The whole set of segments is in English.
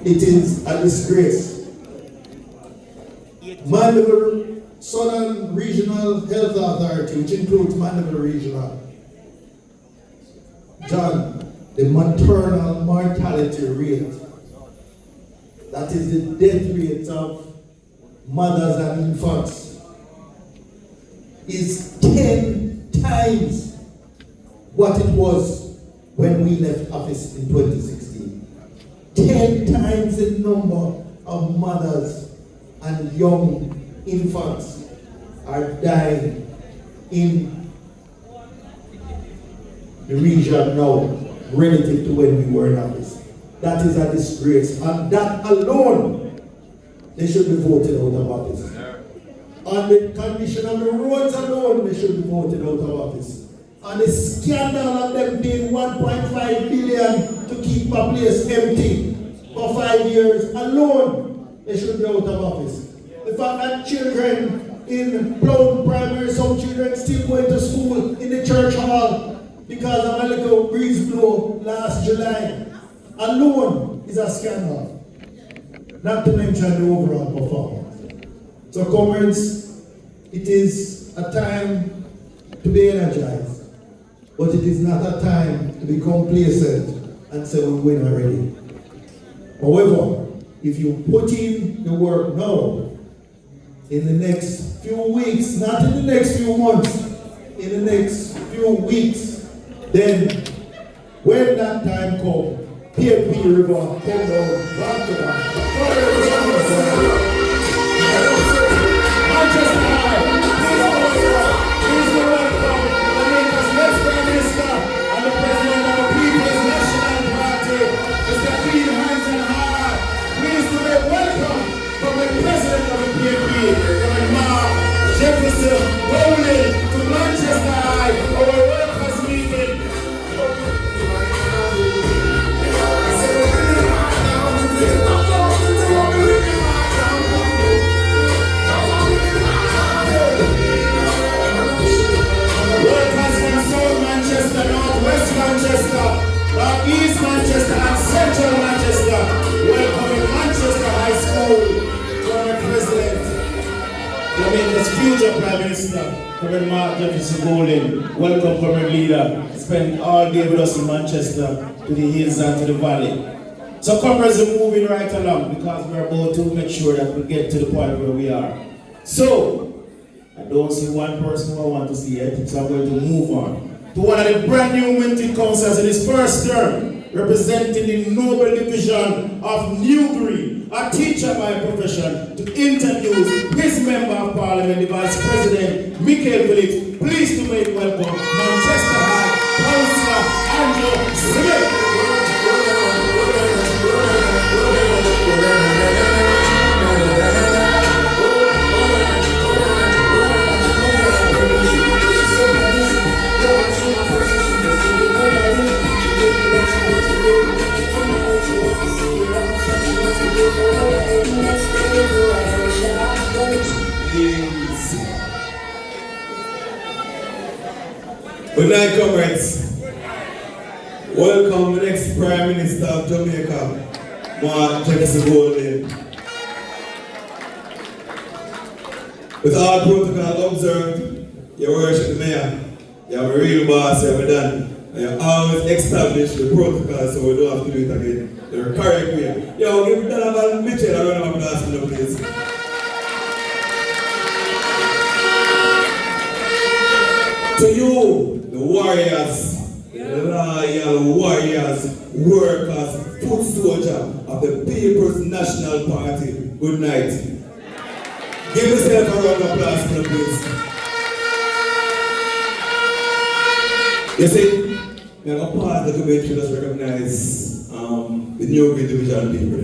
It is a disgrace. Mandeville Southern Regional Health Authority, which includes Mandeville Regional. John, the maternal mortality rate, that is the death rate of mothers and infants, is 10 times what it was when we left office in 2016. 10 times the number of mothers and young infants are dying in the region now relative to when we were in office. That is a disgrace, and that alone, they should be voted out of office. On the condition of the roads alone, they should be voted out of office. And the scandal of them paying 1.5 billion to keep a place empty for 5 years alone, they should be out of office. The fact that children in Plone Primary, some children still going to school in the church hall because of a little breeze blow last July alone is a scandal. Not to mention the overall performance. So comrades, it is a time to be energized, but it is not a time to be complacent and say we win already. However, if you put in the work now, in the next few weeks, not in the next few months, in the next few weeks, then when that time comes, PNP River come down back to back. Manchester High, please welcome America's next Prime Minister and the President of the People's National Party, Mr. Keith Hansen Hart. Please to be welcome from the President of the PNP, Reverend Mark Jefferson Rowling, to Manchester High, our workers' meeting. West Manchester, East Manchester, and Central Manchester, welcoming Manchester High School to our President, Jamaica's future Prime Minister, Reverend Mark Jefferson Rowling. Welcome, Comrade Leader. Spend all day with us in Manchester, to the hills and to the valley. So comrades are moving right along because we're about to make sure that we get to the point where we are. So, I don't see one person who I want to see yet, so I'm going to move on to one of the brand new minted councillors in his first term, representing the noble division of Newbury, a teacher by profession, to introduce his member of parliament, the Vice President, Michael Phillips. Pleased to make welcome Manchester High Councillor Andrew Smith. Good night, comrades. Welcome the next Prime Minister of Jamaica, Mark Jefferson Rowling. With all protocol observed, Your Worship the Mayor, you have a real boss, you have a done. And you always establish the protocol so we don't have to do it again. The correct way. Yo, give Donovan Mitchell a round of applause for the place. To you, the warriors, the loyal warriors, workers, foot soldier of the People's National Party, good night. Give yourself a round of applause for the place. You see, we're going to pause a little bit to just recognize the Newbury Division people.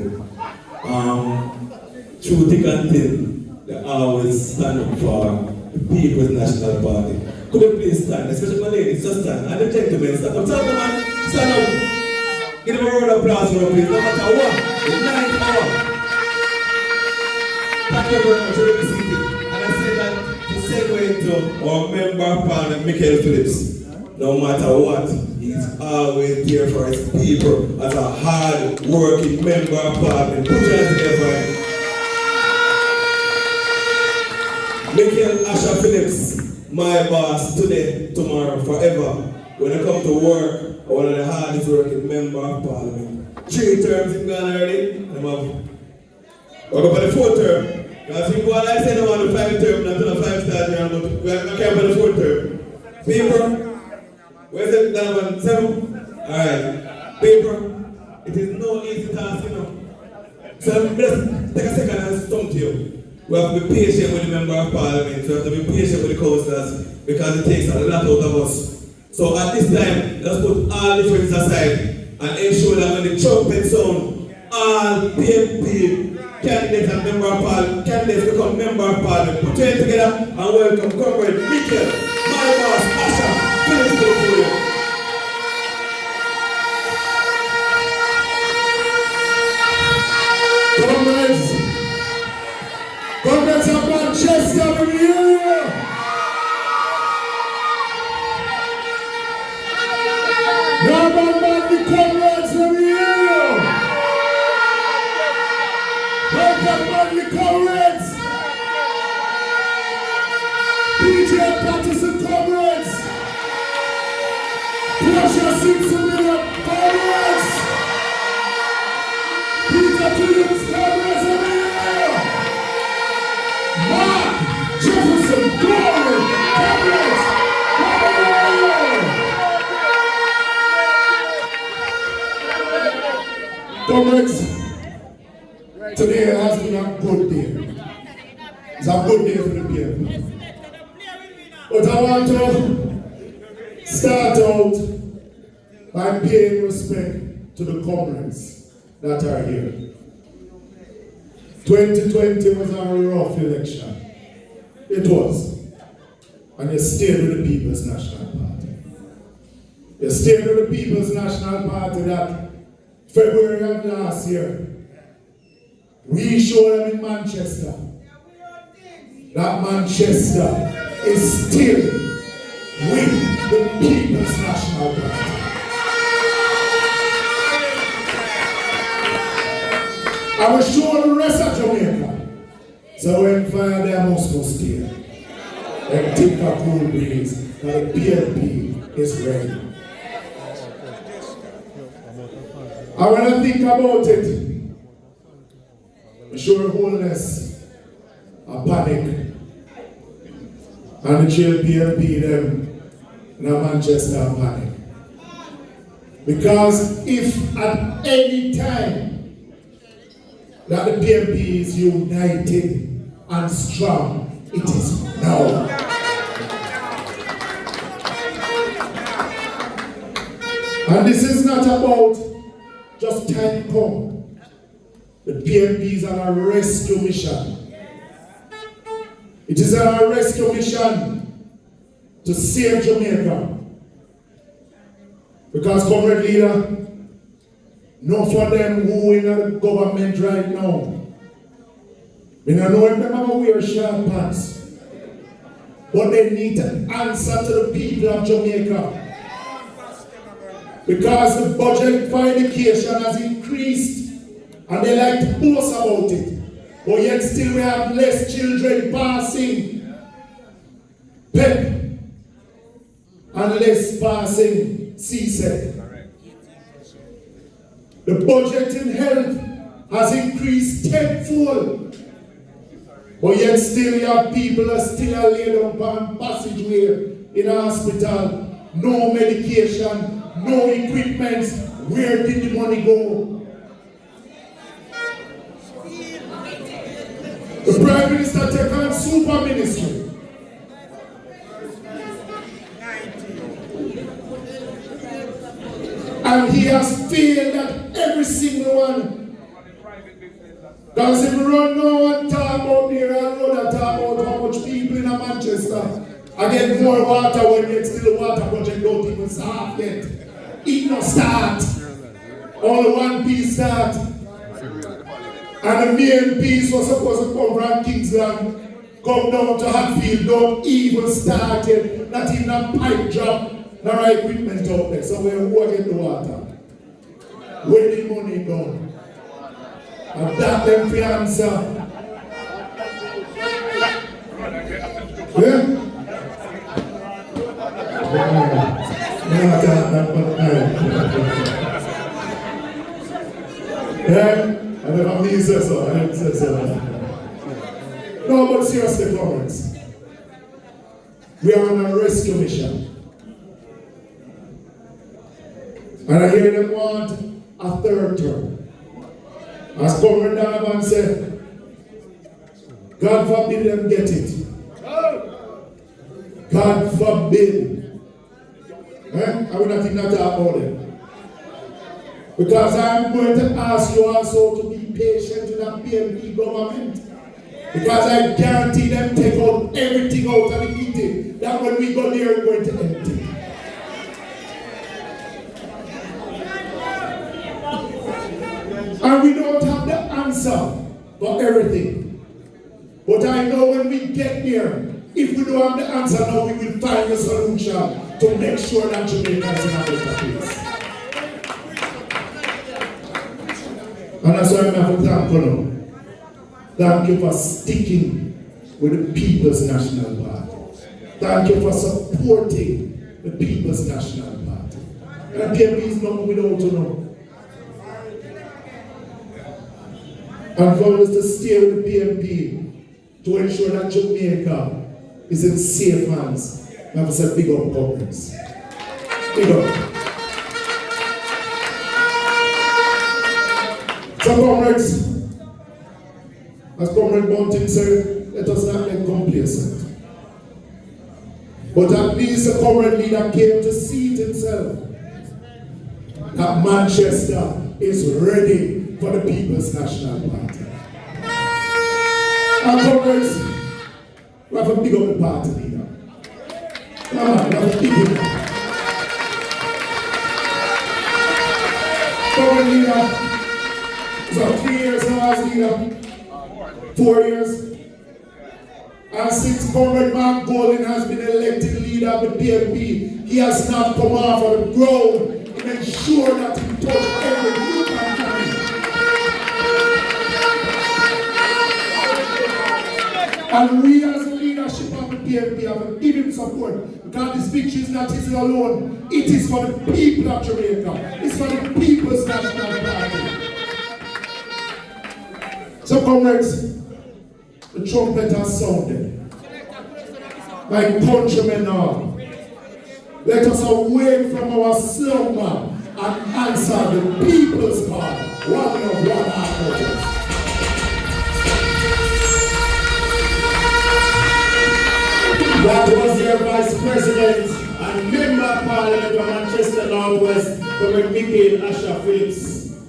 Through thick and thin, they always stand up for the People's National Party. Could you please stand, especially my ladies, just stand. And the gentlemen, stand up. Tell them, man, stand up. Give them a round of applause for them, please. No matter what, it's 9 hours. Thank you very much for being seated. And I say that to segue into our member of Parliament, Michael Phillips. No matter what, he He's always there for his people as a hard-working member of Parliament. Put your hands together. Michael Asher Phillips, my boss today, tomorrow, forever. When I come to work, I'm one of the hardest working member of Parliament. 3 terms in Ghana already, and I'm up. We're going for the 4th term. Because people are like saying I want the 5th term, not the 5-star term, but we're going for the 4th term. People, where's it? That one? 7? Alright. Paper, it is no easy task, you know. So let's take a second and stump you. We have to be patient with the member of Parliament. We have to be patient with the councillors because it takes a lot out of us. So at this time, let's put all differences aside and ensure that when the trumpet sound, all PMP candidates and member of Parliament, candidates become member of Parliament. Put your hands together and welcome Comrade Michael, my boss, Asher Phillips to the podium. Comrades of Manchester, we hear you! Norman Manley comrades, we hear you! Welcome Manley comrades! PJ Patterson comrades! Pressure Simpson comrades! Peter Phillips comrades, we hear you! Mark Jefferson, glory, comrades, comrades, today has been a good day. It's a good day for the people. But I want to start out by paying respect to the comrades that are here. 2020 was a rough election. It was. And you stayed with the People's National Party. You stayed with the People's National Party that February of last year, we showed them in Manchester that Manchester is still with the People's National Party. I will show the rest of Jamaica. So when fire there must go steer. And take a cool breeze that the PLP is ready. And when I think about it, I show wholeness, a panic, and the jail PLP them in Manchester panic. Because if at any time that the PMP is united and strong, it is now. And this is not about just time come. The PMP is on a rescue mission. It is on a rescue mission to save Jamaica. Because, comrade leader, not for them who in the government right now. We don't know if them have to wear short pants. But they need to answer to the people of Jamaica. Because the budget for education has increased. And they like to boast about it. But yet still we have less children passing PEP and less passing CSEC. The budget in health has increased tenfold. But yet still you have people that still are laid up on passageway in a hospital. No medication, no equipment. Where did the money go? The Prime Minister took on super ministry. And he has failed at every single one. Because if we run now and talk about there and run and talk about how much people in Manchester I get more water when yet still the water project don't even start yet. It no start. Only one piece start. And the main piece was supposed to come from Kingsland, come down to Hatfield, don't even start yet, not even a pipe drop. Now our equipment out there, so who get the water? Where the money gone? And that them for answer. Yeah? Yeah? I never mean say so. I didn't say so. No, but seriously, comments. We are on a rescue mission. And I hear them want a third term. As Comrade Donovan said, God forbid them get it. God forbid. I will not even talk about it. Because I'm going to ask you also to be patient with that PMP government. Because I guarantee them take out everything out of the eating. That when we go there, we're going to empty. And we don't have the answer for everything. But I know when we get there, if we don't have the answer now, we will find a solution to make sure that Jamaicans in a better place. And that's why I'm going to thank you. Thank you for sticking with the People's National Party. Thank you for supporting the People's National Party. And PMP is not without you know. And for us to stay with the PMP to ensure that Jamaica is in safe hands. I have to say big up comrades. Big up. So comrades, as Comrade Bunting said, let us not get complacent. But at least the comrade leader came to see it himself. That Manchester is ready for the People's National Party. And comrades, we have to pick up the party leader. Come on, we have to pick him up. Comrade leader, so 3 years now as leader. 4 years. And since Comrade Mark Golding has been elected leader of the PMP, he has not come off of the ground and ensure that he touched every youth and family. And we as the leadership of the PMP have to give him support. Because this victory is not his alone. It is for the people of Jamaica. It's for the People's National Party. So comrades, the trumpet has sounded. My countrymen now, let us awake from our slumber and answer the people's call. One of one heart. That was your Vice President and Member of Parliament of Manchester North West, Comrade Michael Asher Phillips.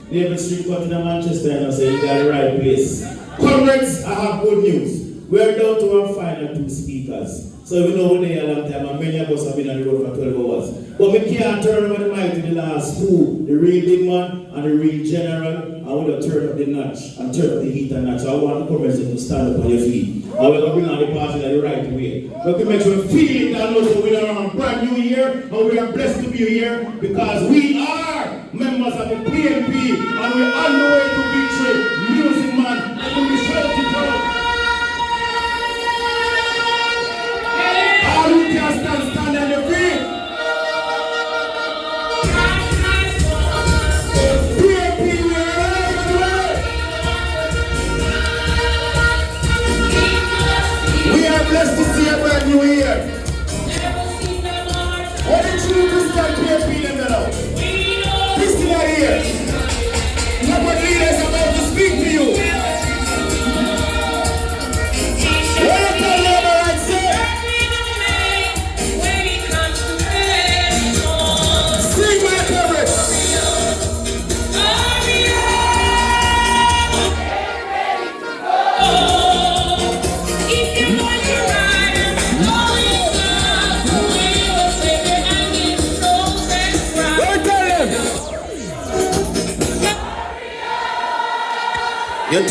David Street got in Manchester and I say you got the right place. Comrades, I have good news. We are down to our final 2 speakers. So we know we're there a long time and many of us have been on the road for 12 hours. But we can't turn over the mic to the last 2, the real big man and the real general. I want to turn up the notch and turn up the heat and notch. So I want the comrades to stand up on your feet. And we're going to bring on the party in the right way. We can make sure we feel it and also we are on a brand new year and we are blessed to be here because we are members of the PMP and we're on the way to victory. Music man, and we'll be shouting it out. All who can stand on your feet. PMP, we are on the way. We are blessed to see a brand new year. What did you do to start PMP them now? This is not here. Nobody leaders about to speak to you. What you tell them right, sir? Sing my favorite. If you want to ride and roll it up, we will take it and get close and ride. What you tell them? You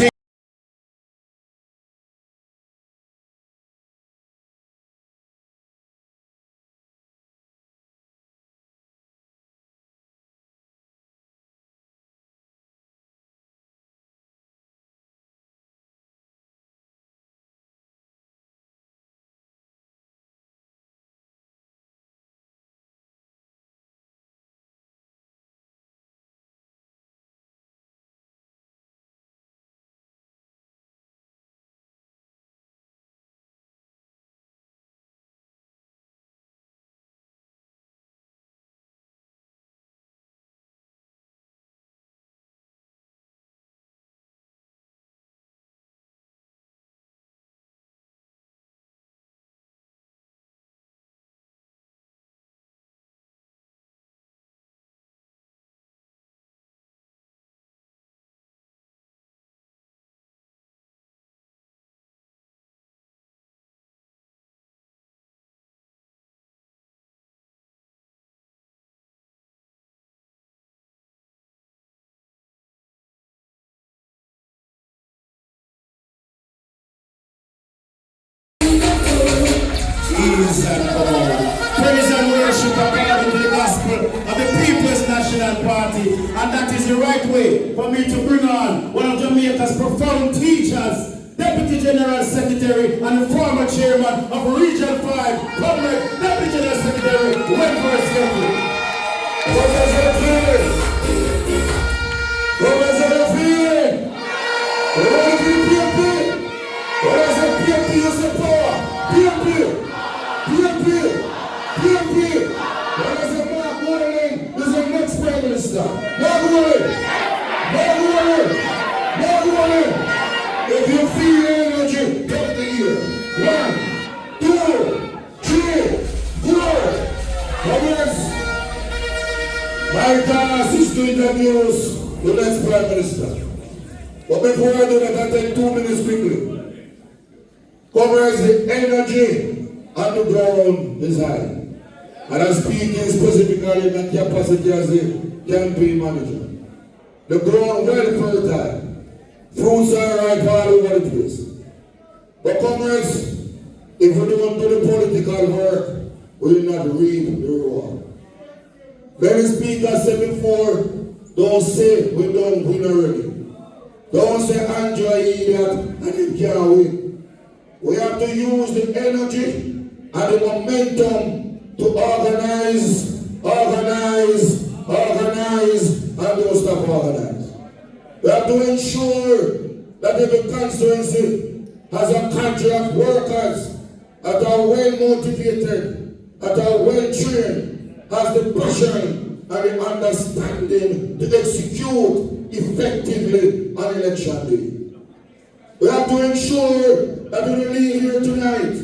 for me to bring on one of Jamaica's profound teachers, Deputy General Secretary and the former chairman of Region 5, Comrade Deputy General Secretary, Wentworth Skelton. What is your feeling? What is your feeling? What is your PMP? What is your PMP? You support? PMP! PMP! PMP! What is your Mark Warning? Is the next Prime Minister. Mark Warning! Mark Warning! Mark Warning! If you feel energy, put the ear. 1, 2, 3, 4. Comrades, my task is to introduce the next Prime Minister. But before I do that, I'll take 2 minutes quickly. Comrades, the energy on the ground is high. And I'm speaking specifically in my capacity as a campaign manager. The ground well fertile. Fruits are ripe all over the place. But comrades, if we don't do the political work, we will not reap the reward. Many speakers said before, don't say we don't win already. Don't say Andrew idiot and he can't win. We have to use the energy and the momentum to organize, and don't stop organize. We have to ensure that every constituency has a cadre of workers that are well motivated, that are well trained, has the passion and the understanding to execute effectively on election day. We have to ensure that when we leave here tonight,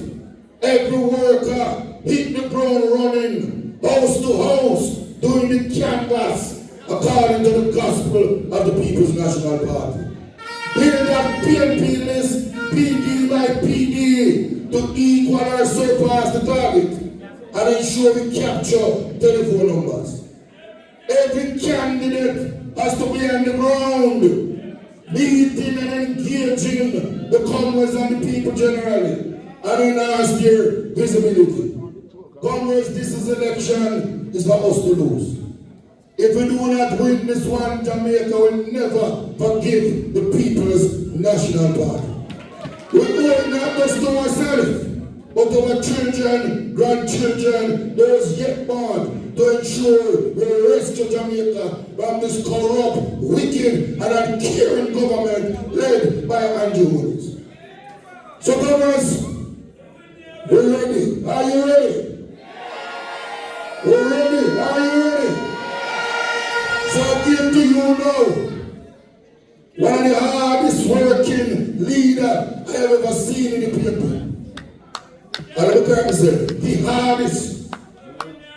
every worker hit the ground running, house to house, doing the canvas, according to the gospel of the People's National Party. Build up PNP list, PD by PD, to equal or surpass the target, and ensure we capture telephone numbers. Every candidate has to be on the ground, meeting and engaging the commoners and the people generally, and enhance their visibility. Comrades, this is election is for us to lose. If we do not win this one, Jamaica will never forgive the People's National Party. We owe it not just to ourselves, but to our children, grandchildren, those yet born, to ensure we rescue Jamaica from this corrupt, wicked, and uncaring government led by Andrew Willis. So, comrades, we're ready. Are you ready? We're ready. Are you ready? So I give to you now one of the hardest working leader I have ever seen in the people. And look at myself, the hardest.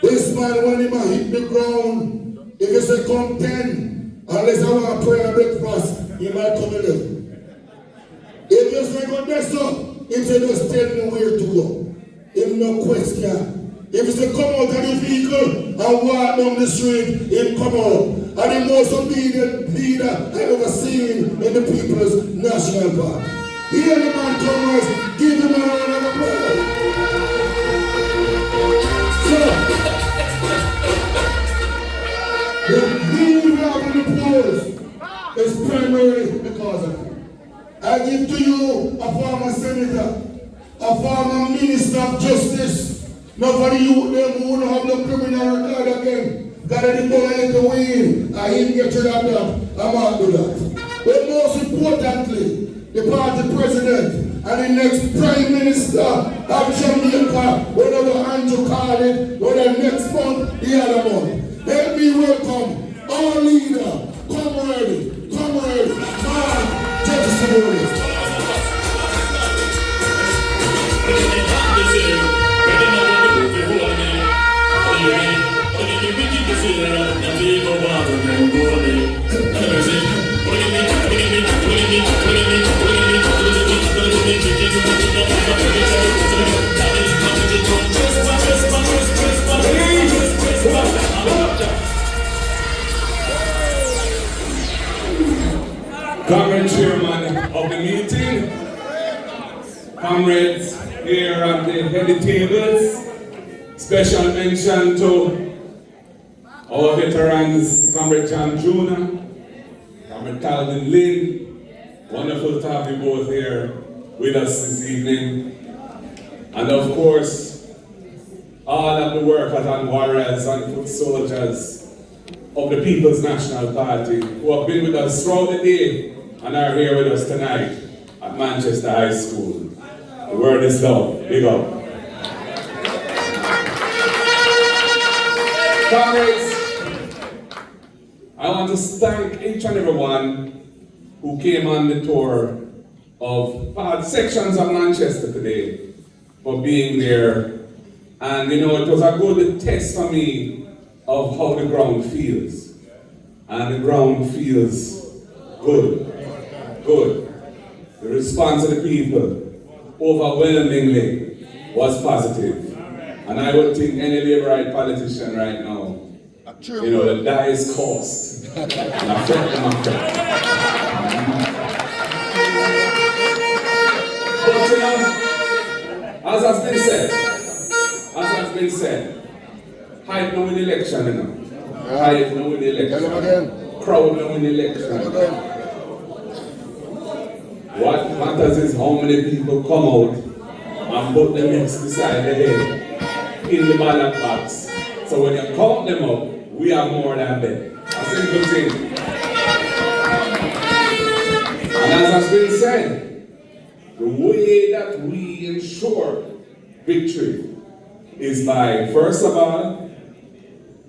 This man, when he hit the ground, if you say come 10, unless I want to pray and breakfast, he might come 11. If you say go this up, he say just tell me where to go. If no question. If you say come out of the vehicle and walk down the street, he'll come out. And the most obedient leader I've ever seen in the People's National Party. Here the man comrades, give him a round of applause. So, the need we have in the polls is primarily because of it. I give to you a former senator, a former minister of justice. Not for the youth them who don't have no criminal record again. Got to go a little weed. I ain't get rid of that. I might do that. But most importantly, the party president and the next prime minister of Jamaica, whatever Andrew call it, whether next month, the other month. Help me welcome our leader, comrade, man, Jefferson Willis. Comrade Chairman of the meeting, comrades here at the head of tables, special mention to our veterans, Comrade John Jr., Farmer Calvin Lynn. Wonderful to have you both here with us this evening. And of course, all of the workers and warriors and foot soldiers of the People's National Party who have been with us throughout the day and are here with us tonight at Manchester High School. The word is love. Big up. Comrades, I want to thank each and everyone who came on the tour of part sections of Manchester today for being there. And you know, it was a good test for me of how the ground feels. And the ground feels good. Good. The response of the people overwhelmingly was positive. And I would think any Labourite politician right now, you know, the die is cost. And I fret them after. But you know, as has been said, hype no win the election, you know. Hype no win the election. Crowd no win the election. What matters is how many people come out and put them next beside the head in the ballot box. So when you count them up, we are more than them. A simple thing. And as has been said, the way that we ensure victory is by, first of all,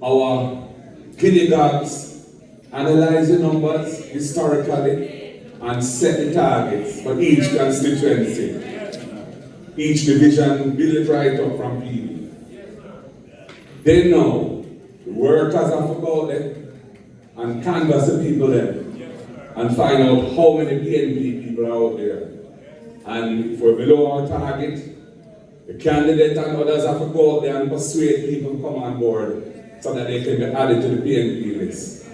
our guinea dogs analyze the numbers historically and set the targets for each constituency. Each division build it right up from people. Then now, the workers have to go there and canvass the people there and find out how many PNP people are out there. And if we're below our target, the candidate and others have to go out there and persuade people to come on board so that they can be added to the PNP list.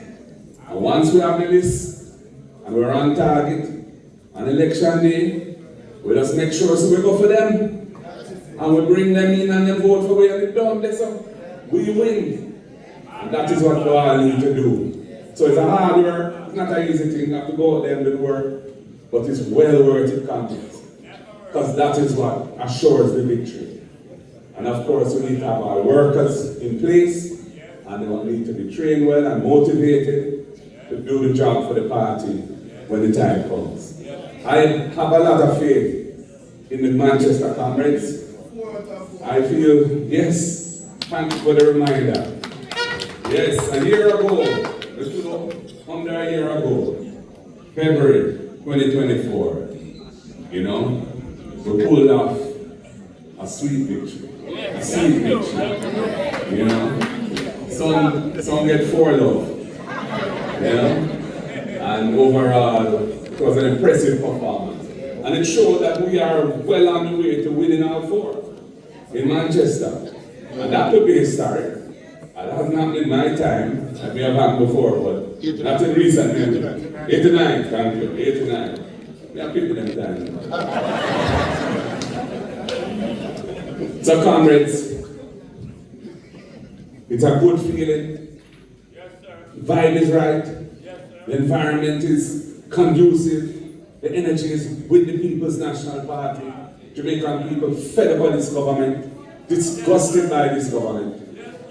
And once we have the list and we're on target, on election day, we just make sure so we go for them and we bring them in and they vote for we and they done this up. We win. And that is what we all need to do. So it's a hard work, it's not an easy thing, you have to go out there and do the work, but it's well worth it, comrades. Because that is what assures the victory. And of course, we need to have our workers in place, and they will need to be trained well and motivated to do the job for the party when the time comes. I have a lot of faith in the Manchester comrades. I feel, yes, thank you for the reminder. Yes, a year ago, under a year ago, February 2024, you know, we pulled off a sweet victory. A sweet victory. You know, some get 4 love. You know, and overall, it was an impressive performance. And it showed that we are well on the way to winning all 4 in Manchester. And that would be historic. That has not been my time, that we have had before, but that's in recent memory. 89, thank you, 89. We are people them time. So comrades, it's a good feeling. Vibe is right. The environment is conducive. The energy is with the People's National Party. Jamaican people fed up on this government, disgusted by this government.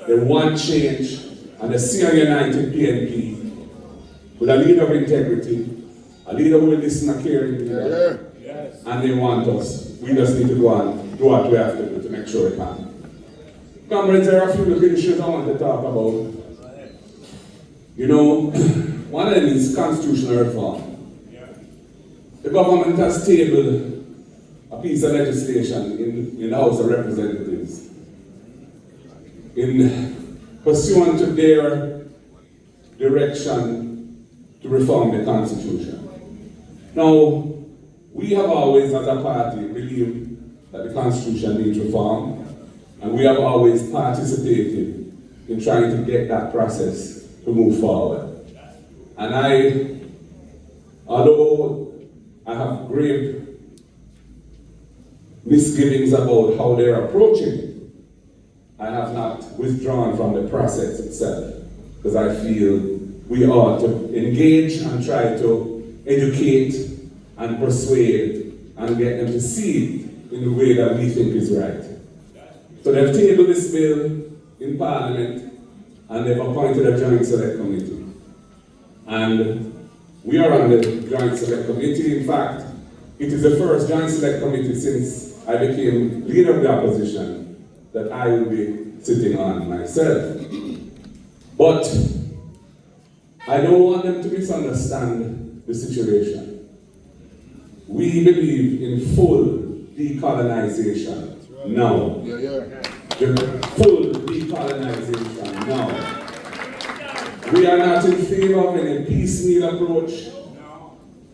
They want change, and they see a united PNP with a leader of integrity, a leader who will listen and care in leader, and they want us. We just need to go and do what we have to do to make sure it happens. Comrades, there are a few little issues I want to talk about. You know, one of them is constitutional reform. The government has tabled a piece of legislation in the House of Representatives in pursuant to their direction to reform the Constitution. Now, we have always, as a party, believed that the Constitution needs reform, and we have always participated in trying to get that process to move forward. And although I have grave misgivings about how they're approaching it, I have not withdrawn from the process itself, because I feel we ought to engage and try to educate and persuade and get them to see it in the way that we think is right. So they've tabled this bill in Parliament and they've appointed a joint select committee. And we are on the joint select committee. In fact, it is the first joint select committee since I became leader of the opposition that I will be sitting on myself. But I don't want them to misunderstand the situation. We believe in full decolonization now. The full decolonization now. We are not in favor of any piecemeal approach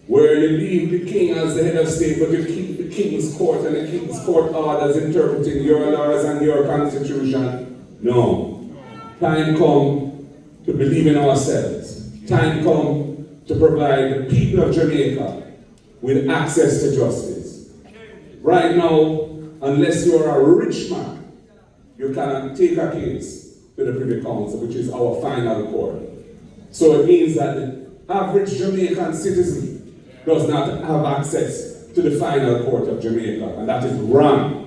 where you leave the king as the head of state, but you keep the king's court and the king's court orders interpreting your laws and your constitution. No. Time come to believe in ourselves. Time come to provide the people of Jamaica with access to justice. Right now, unless you are a rich man, you cannot take a case to the Privy Council, which is our final court. So it means that the average Jamaican citizen does not have access to the final court of Jamaica, and that is wrong.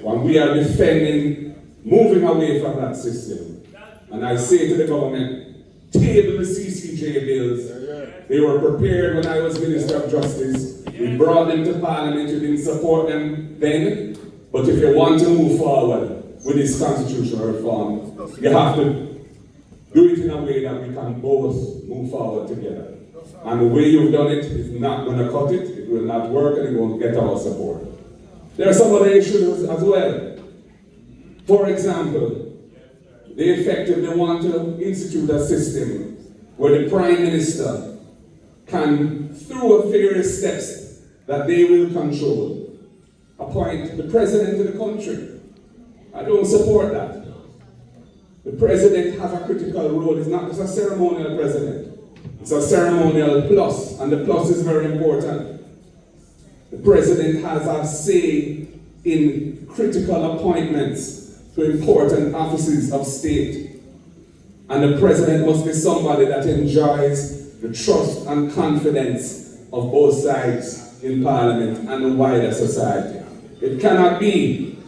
When we are defending moving away from that system, and I say to the government, table the CCJ bills. They were prepared when I was Minister of Justice. We brought them to Parliament. You didn't support them then. But if you want to move forward with this constitutional reform, you have to do it in a way that we can both move forward together. And the way you've done it is not going to cut it. It will not work and it won't get our support. There are some other issues as well. For example, they effectively want to institute a system where the Prime Minister can, through various steps that they will control, appoint the President of the country. I don't support that. The President has a critical role. It's not just a ceremonial President. It's a ceremonial plus, and the plus is very important. The President has a say in critical appointments to important offices of state. And the President must be somebody that enjoys the trust and confidence of both sides in Parliament and the wider society. It cannot be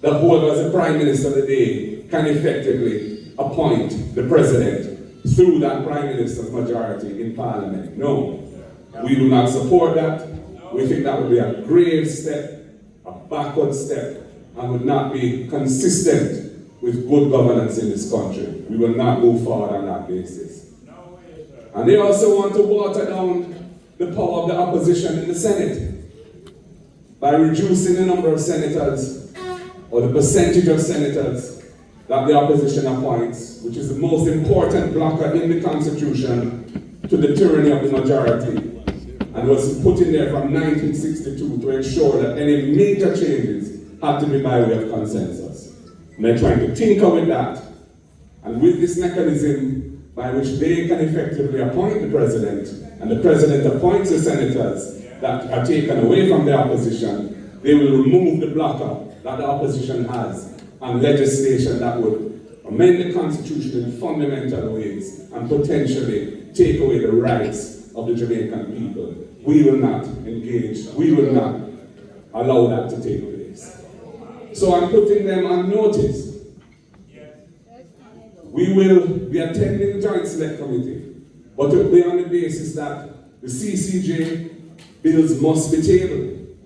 that whoever is the Prime Minister today can effectively appoint the President through that Prime Minister's majority in Parliament. No, we do not support that. We think that would be a grave step, a backward step, and would not be consistent with good governance in this country. We will not move forward on that basis. And they also want to water down the power of the opposition in the Senate by reducing the number of senators or the percentage of senators that the opposition appoints, which is the most important blocker in the Constitution to the tyranny of the majority, and was put in there from 1962 to ensure that any major changes had to be by way of consensus. And they're trying to tinker with that, and with this mechanism by which they can effectively appoint the President, and the President appoints the senators that are taken away from the opposition, they will remove the blocker that the opposition has on legislation that would amend the Constitution in fundamental ways and potentially take away the rights of the Jamaican people. We will not engage, we will not allow that to take place. So I'm putting them on notice. We will be attending the Joint Select Committee, but it will be on the basis that the CCJ bills must be tabled.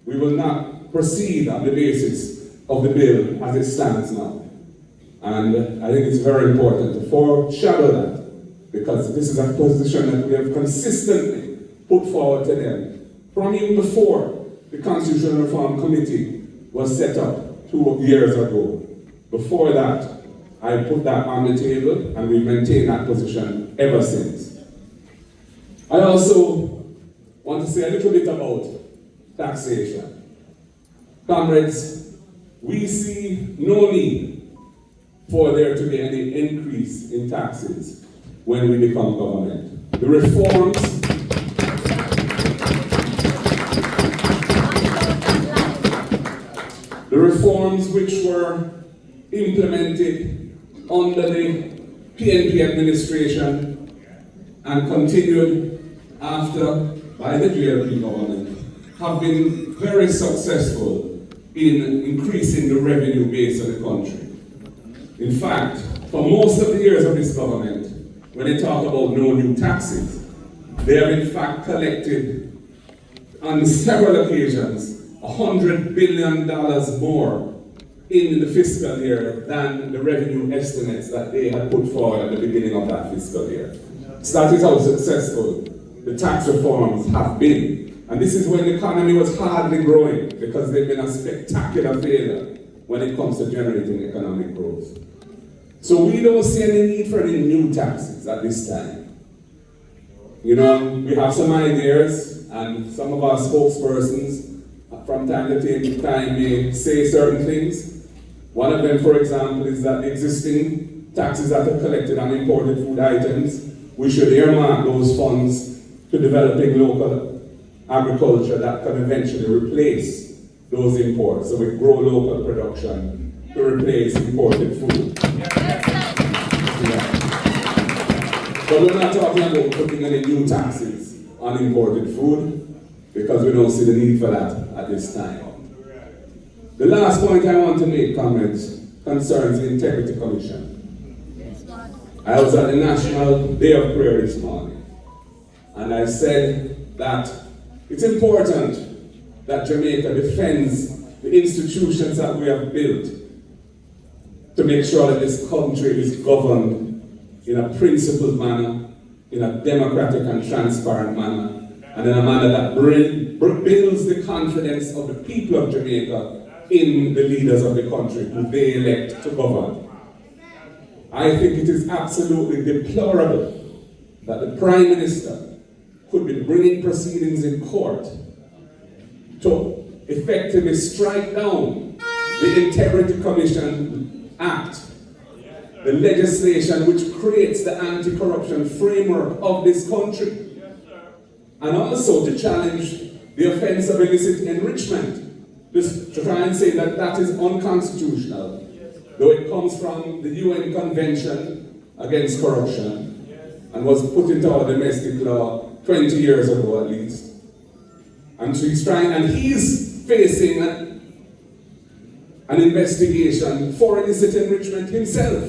We will not proceed on the basis of the bill as it stands now. And I think it's very important to foreshadow that, because this is a position that we have consistently put forward to them from even before the Constitutional Reform Committee was set up 2 years ago. Before that, I put that on the table, and we've maintained that position ever since. I also want to say a little bit about taxation. Comrades, we see no need for there to be any increase in taxes when we become government. The reforms which were implemented under the PNP administration and continued after by the GLP government have been very successful in increasing the revenue base of the country. In fact, for most of the years of this government, when they talk about no new taxes, they have in fact collected on several occasions $100 billion more in the fiscal year than the revenue estimates that they had put forward at the beginning of that fiscal year. So that is how successful the tax reforms have been. And this is when the economy was hardly growing, because they've been a spectacular failure when it comes to generating economic growth. So we don't see any need for any new taxes at this time. You know, we have some ideas, and some of our spokespersons from time to time may say certain things. One of them, for example, is that the existing taxes that are collected on imported food items, we should earmark those funds to developing local agriculture that can eventually replace those imports. So we grow local production to replace imported food. But we're not talking about putting any new taxes on imported food, because we don't see the need for that at this time. The last point I want to make, comrades, concerns the Integrity Commission. I was at the National Day of Prayer this morning, and I said that it's important that Jamaica defends the institutions that we have built to make sure that this country is governed in a principled manner, in a democratic and transparent manner, and in a manner that builds the confidence of the people of Jamaica in the leaders of the country who they elect to govern. I think it is absolutely deplorable that the Prime Minister could be bringing proceedings in court to effectively strike down the Integrity Commission Act, the legislation which creates the anti-corruption framework of this country, and also to challenge the offense of illicit enrichment, just to try and say that that is unconstitutional, though it comes from the UN Convention Against Corruption and was put into our domestic law 20 years ago at least. And so he's facing an investigation for illicit enrichment himself.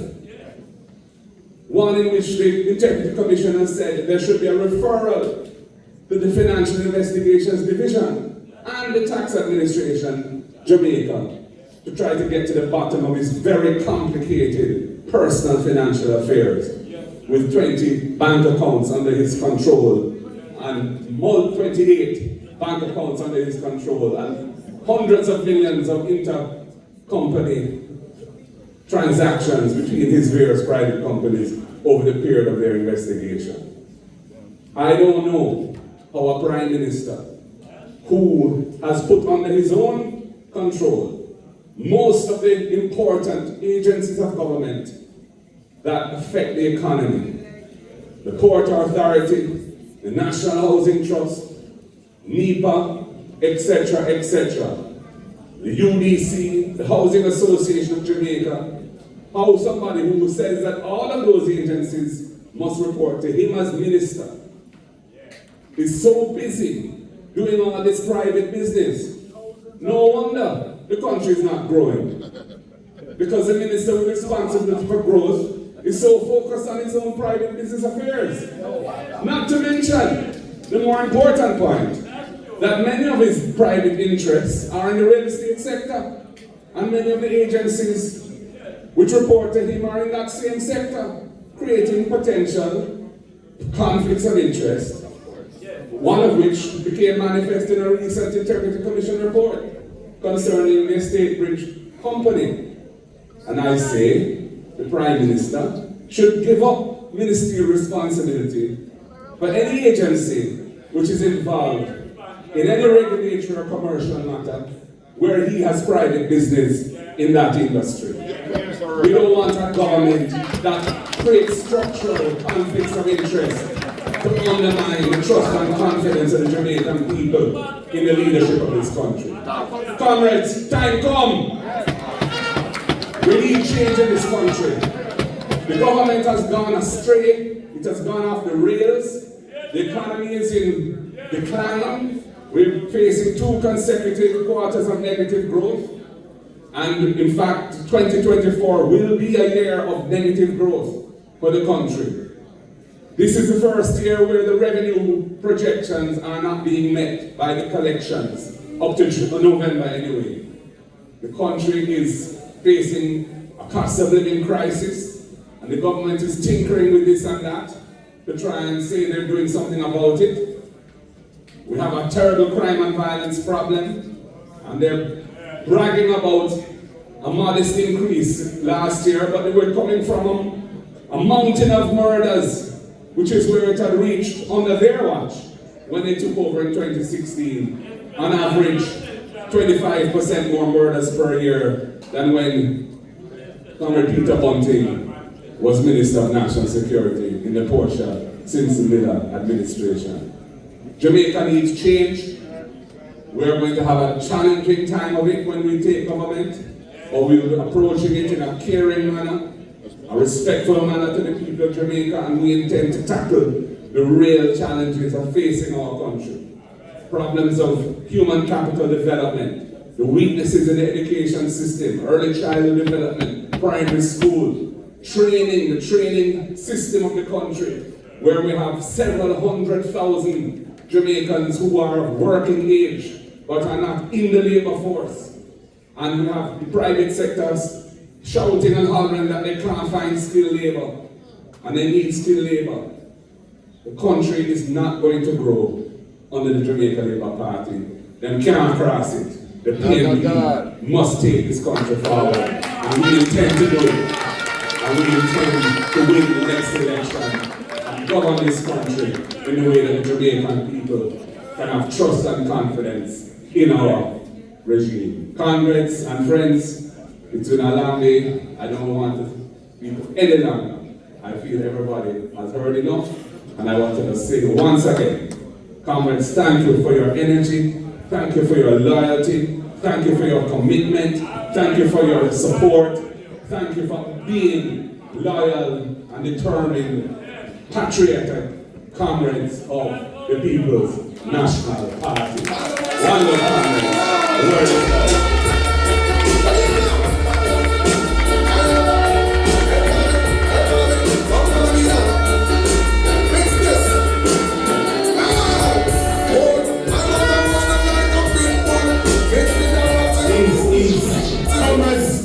One in which the Integrity Commission has said there should be a referral to the Financial Investigations Division and the Tax Administration, Jamaica, to try to get to the bottom of his very complicated personal financial affairs, with 20 bank accounts under his control and 28 bank accounts under his control and hundreds of millions of intercompany transactions between his various private companies over the period of their investigation. I don't know how a Prime Minister who has put under his own control most of the important agencies of government that affect the economy, the Port Authority, the National Housing Trust, NEPA, etc., etc., the UDC, the Housing Association of Jamaica, how somebody who says that all of those agencies must report to him as minister is so busy doing all this private business. No wonder the country is not growing, because the minister with responsibility for growth is so focused on his own private business affairs. Not to mention the more important point, that many of his private interests are in the real estate sector, and many of the agencies which report to him are in that same sector, creating potential conflicts of interest, one of which became manifest in a recent Integrity Commission report concerning the Estate Bridge Company. And I say the Prime Minister should give up ministerial responsibility for any agency which is involved in any regulatory or commercial matter where he has private business in that industry. We don't want a government that creates structural conflicts of interest to undermine the trust and confidence of the Jamaican people in the leadership of this country. Comrades, time come. We need change in this country. The government has gone astray. It has gone off the rails. The economy is in decline. We're facing 2 consecutive quarters of negative growth. And in fact, 2024 will be a year of negative growth for the country. This is the first year where the revenue projections are not being met by the collections, up to November anyway. The country is facing a cost of living crisis, and the government is tinkering with this and that to try and say they're doing something about it. We have a terrible crime and violence problem, and they're bragging about a modest increase last year, but they were coming from a mountain of murders, which is where it had reached under their watch when they took over in 2016. On average, 25% more murders per year than when Comrade Peter Bunting was Minister of National Security in the Portia Simpson Miller administration. Jamaica needs change. We're going to have a challenging time of it when we take government, but we'll be approaching it in a caring manner, a respectful manner to the people of Jamaica, and we intend to tackle the real challenges of facing our country. Problems of human capital development, the weaknesses in the education system, early childhood development, primary school, training, the training system of the country, where we have several 100,000 Jamaicans who are of working age but are not in the labor force. And we have the private sectors shouting and hollering that they can't find skilled labor and they need skilled labor. The country is not going to grow under the Jamaica Labour Party. Them can't cross it. The PNP must take this country forward. And we intend to do it. And we intend to win the next election and govern this country in a way that the Jamaican people can have trust and confidence in our regime. Comrades and friends, it's been a long day. I don't want to be any longer. I feel everybody has heard enough, and I want to say once again, comrades, thank you for your energy, thank you for your loyalty, thank you for your commitment, thank you for your support, thank you for being loyal and determined, patriotic comrades of the People's National Party. One more comrades, the word is God.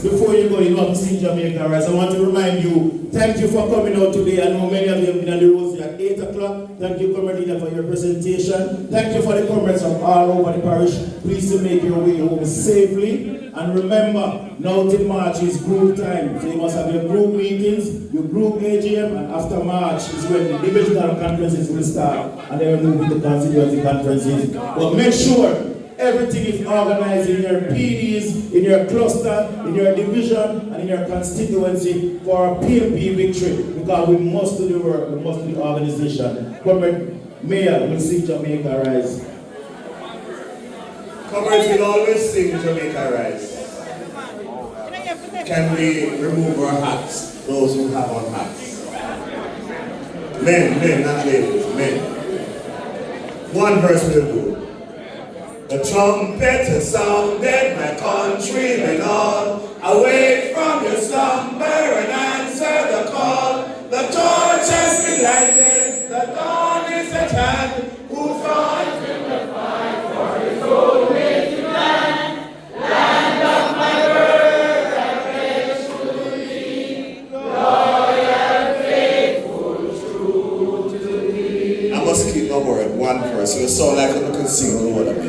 Before you go, you have to sing Jamaica Rise. I want to remind you, thank you for coming out today. I know many of you have been on the roads at 8 o'clock. Thank you, Comrade Leader, for your presentation. Thank you for the comrades from all over the parish. Please to make your way home safely. And remember, now till March is group time. So you must have your group meetings, your group AGM, and after March is when the divisional conferences will start. And then we'll move into constituency conferences. But make sure everything is organized in your PDs, in your cluster, in your division, and in your constituency for a PNP victory. Because we must do the work, we must do the organization. Comrade Mayor will sing Jamaica Rise. Comrades will always sing Jamaica Rise. Can we remove our hats, those who have on hats? Men, not ladies, men. One verse will do. The trumpet has sounded, my countrymen all. Awake from your slumber and answer the call. The torch has been lighted, the dawn is at hand. Who fought in the fight for his own native land? Land of my birth, I pledge to thee. Loyal, faithful, true to thee. I must keep no more at one verse, so it sounds like I can sing the word of it.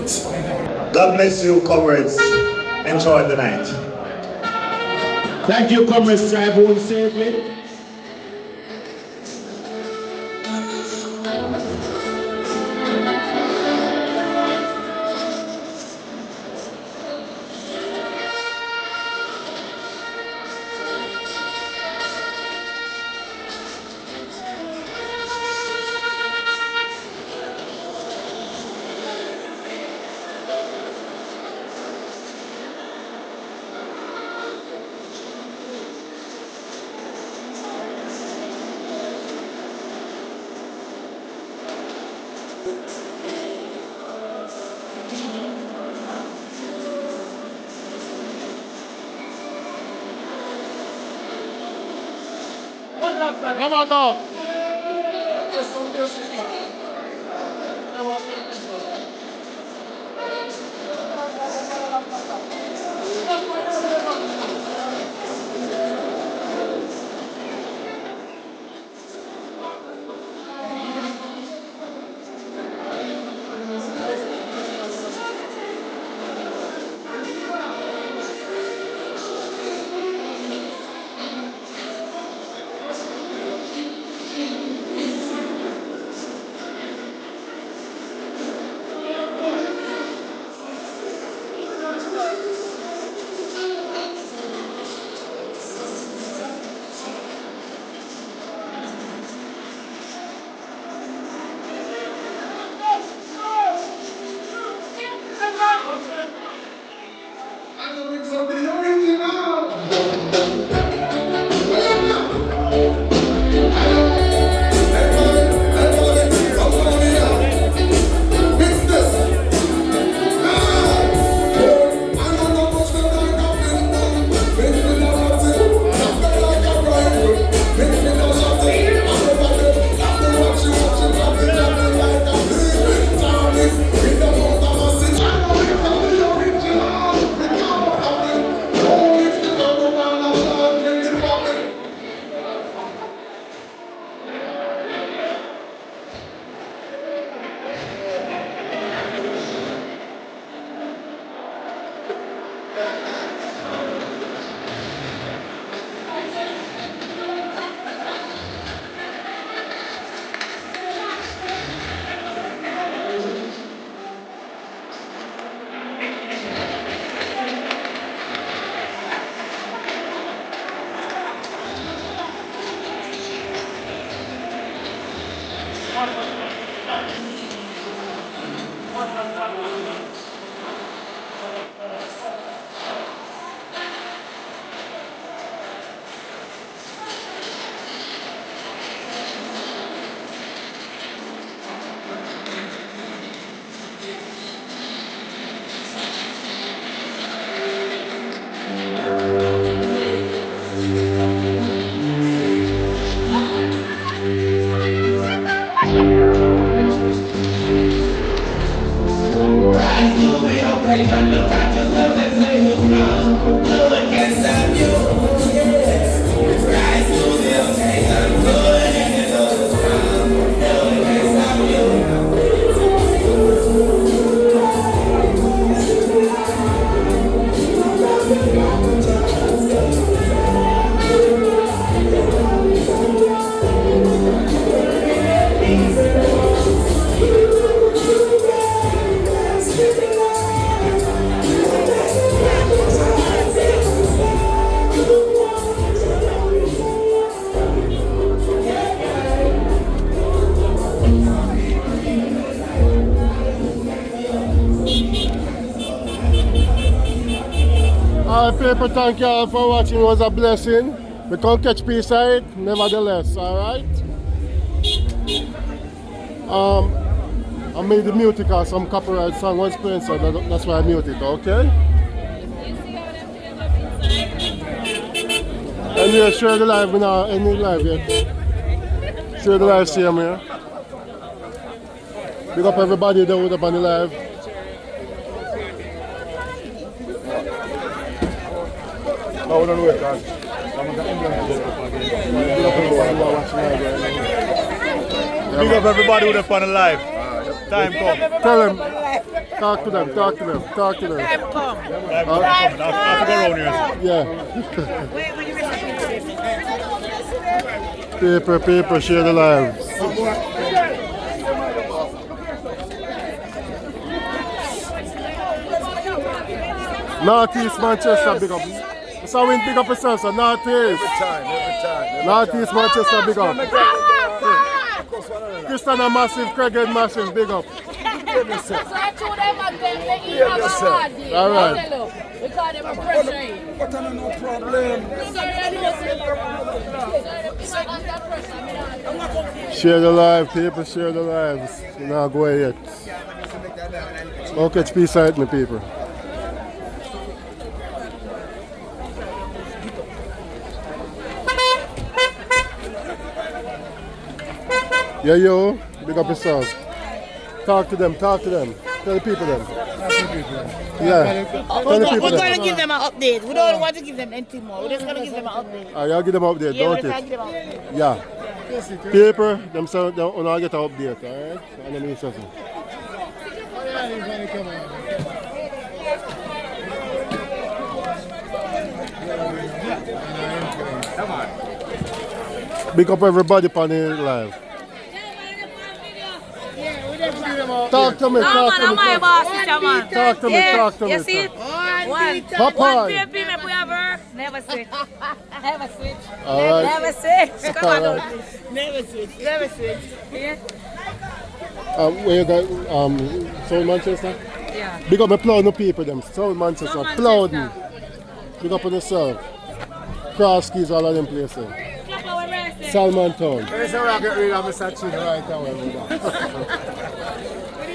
God bless you, comrades. Enjoy the night. Thank you, comrades. Drive home safely. Come on now. Alright, people, thank you all for watching. It was a blessing. We can't catch P-side, nevertheless, alright? I made the mute because some copyright song was playing, so that's why I mute it, okay? And yeah, share the live, we not any live yet. Share the live, see me here. Big up everybody that was up on the live. No, we don't wait, guys. Big up everybody who's up on the live. Time come. Tell them, talk to them. Time coming. I have to go around here. Yeah. People, share the lives. Northeast Manchester, big up. So we big up yourself, so Northeast. Every time. Northeast Manchester, big up. Christian and Massive, Craig and Massive, big up. All right. We call them a pressure. But I no problem. Share the live, people, share the lives. We're not going yet. Don't catch P-side, my people. Yeah, yo, big up yourself. Talk to them. Tell the people them. Yeah. Tell the people We're going them. to give them an update. We don't want to give them anything more. We're just going to give them an update. I'll give them an update, Yeah, don't we're just it? going to give them an update. Yeah. People, themselves, they want to get an update, alright? And then it's something. Big up everybody on the live. Talk to me, talk to me. my boss, sister, man. Talk to me, talk to me. You see it? One. Papa. One baby, me we have her. Never switch. Never switch. Alright. Never switch. Come on, Alright. don't. Never switch. Never switch. Yeah? Where you got South Manchester? Yeah. Big up my Plowden people them. South Manchester, South Plowden. Big up on yourself. Cross keys, all of them places. Clap our rest. Salmon Town. There's a rocket rid of Mr. Chin right away.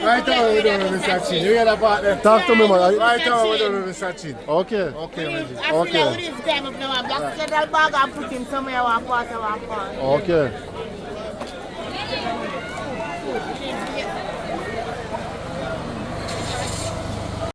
Right away we do with Mr. Chin. You hear that part there? Talk to me, man. Right away we do with Mr. Chin. Okay. Okay, Reggie. I feel like we need to time up now. I'm back to that bag and put him somewhere one quarter. Okay.